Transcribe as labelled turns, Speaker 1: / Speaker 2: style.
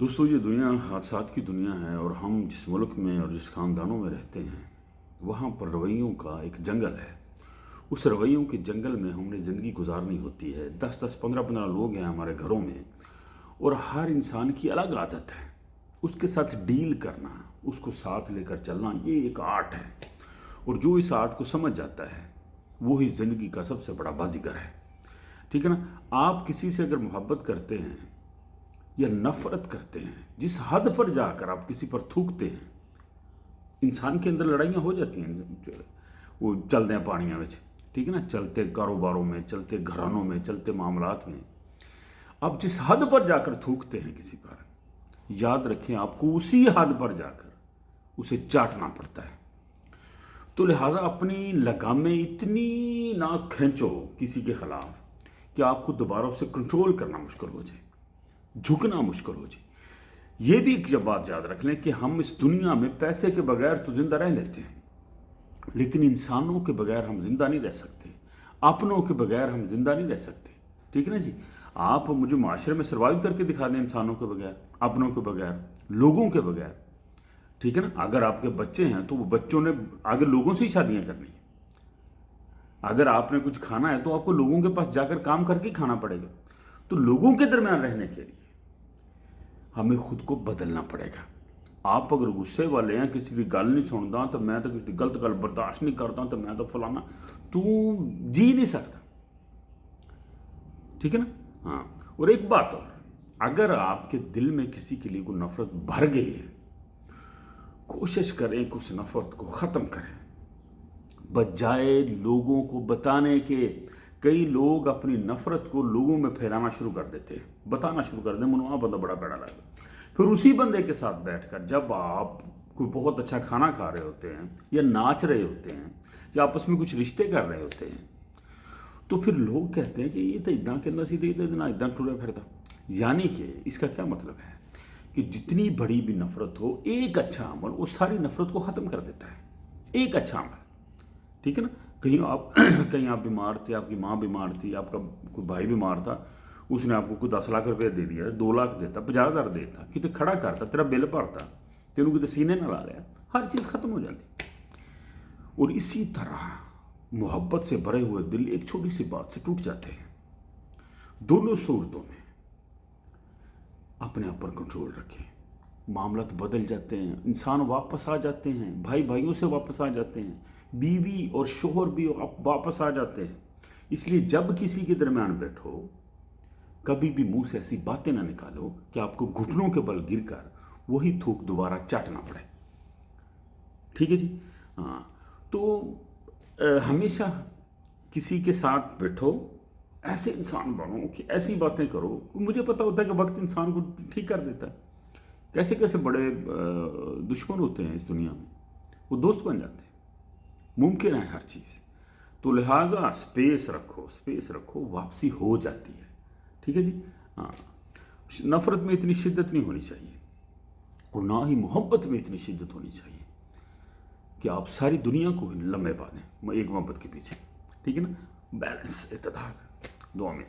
Speaker 1: दोस्तों, ये दुनिया हादसात की दुनिया है और हम जिस मुल्क में और जिस ख़ानदानों में रहते हैं वहाँ पर रवैयों का एक जंगल है। उस रवैयों के जंगल में हमने ज़िंदगी गुजारनी होती है। 10-10, 15-15 लोग हैं हमारे घरों में और हर इंसान की अलग आदत है। उसके साथ डील करना, उसको साथ लेकर चलना, ये एक आर्ट है। और जो इस आर्ट को समझ जाता है वो ही ज़िंदगी का सबसे बड़ा बाजीगर है। ठीक है ना। आप किसी से अगर मोहब्बत करते हैं या नफरत करते हैं, जिस हद पर जाकर आप किसी पर थूकते हैं, इंसान के अंदर लड़ाइयाँ हो जाती हैं। वो चलते हैं पानियाँ में, ठीक है ना, चलते कारोबारों में, चलते घरानों में, चलते मामलात में आप जिस हद पर जाकर थूकते हैं किसी पर, याद रखें आपको उसी हद पर जाकर उसे चाटना पड़ता है। तो लिहाजा अपनी लगामें इतनी ना खींचो किसी के खिलाफ कि आपको दोबारा उसे कंट्रोल करना मुश्किल हो जाए, झुकना मुश्किल हो जाए। ये भी एक जब बात याद रख लें कि हम इस दुनिया में पैसे के बगैर तो जिंदा रह लेते हैं, लेकिन इंसानों के बगैर हम जिंदा नहीं रह सकते, अपनों के बगैर हम जिंदा नहीं रह सकते। ठीक है ना जी। आप मुझे माशरे में सर्वाइव करके दिखा दें इंसानों के बगैर, अपनों के बगैर, लोगों के बगैर। ठीक है ना। अगर आपके बच्चे हैं तो वो बच्चों ने आगे लोगों से ही शादियां करनी है। अगर आपने कुछ खाना है तो आपको लोगों के पास जाकर काम करके खाना पड़ेगा। तो लोगों के दरमियान रहने के लिए हमें खुद को बदलना पड़ेगा। आप अगर गुस्से वाले हैं, किसी की गल नहीं सुनता तो मैं तो किसी गलत गल बर्दाश्त नहीं करता तो मैं तो फलाना, तू जी नहीं सकता। ठीक है ना। हाँ, और एक बात और, अगर आपके दिल में किसी के लिए कोई नफरत भर गई है, कोशिश करें कि उस नफरत को ख़त्म करें, बजाय लोगों को बताने के। कई लोग अपनी नफरत को लोगों में फैलाना शुरू कर देते हैं, बताना शुरू कर दें, मनवा बंदा बड़ा पैड़ा लगा। फिर उसी बंदे के साथ बैठकर जब आप कोई बहुत अच्छा खाना खा रहे होते हैं या नाच रहे होते हैं या आपस में कुछ रिश्ते कर रहे होते हैं, तो फिर लोग कहते हैं कि ये तो इदा कहना सी, ये तो इदा टुरा फिरता। यानी कि इसका क्या मतलब है कि जितनी बड़ी भी नफरत हो, एक अच्छा अमल वो सारी नफरत को ख़त्म कर देता है। एक अच्छा अमल, ठीक है ना। कहीं आप बीमार थे, आपकी माँ बीमार थी, आपका कोई भाई बीमार था, उसने आपको कोई 10 लाख रुपये दे दिया, 2 लाख देता, 50,000 देता, कितने खड़ा करता, तेरा बिल भरता, तेन कितने सीने न ला लिया, हर चीज़ खत्म हो जाती। और इसी तरह मोहब्बत से भरे हुए दिल एक छोटी सी बात से टूट जाते हैं। दोनों सूरतों में अपने आप पर कंट्रोल रखें, मामला तो बदल जाते हैं, इंसान वापस आ जाते हैं, भाई भाइयों से वापस आ जाते हैं, बीवी और शोहर भी वापस आ जाते हैं। इसलिए जब किसी के दरमियान बैठो, कभी भी मुंह से ऐसी बातें ना निकालो कि आपको घुटनों के बल गिरकर वही थूक दोबारा चाटना पड़े। ठीक है जी। हाँ, तो हमेशा किसी के साथ बैठो, ऐसे इंसान बनो कि ऐसी बातें करो। मुझे पता होता है कि वक्त इंसान को ठीक कर देता है। कैसे कैसे बड़े दुश्मन होते हैं इस दुनिया में, वो दोस्त बन जाते हैं। मुमकिन है हर चीज़। तो लिहाजा स्पेस रखो, वापसी हो जाती है। ठीक है जी। हाँ, नफ़रत में इतनी शिद्दत नहीं होनी चाहिए और ना ही मोहब्बत में इतनी शिद्दत होनी चाहिए कि आप सारी दुनिया को लम्बे पा दें एक मोहब्बत के पीछे। ठीक है ना। बैलेंस, इत्तेदाल, दुआ में।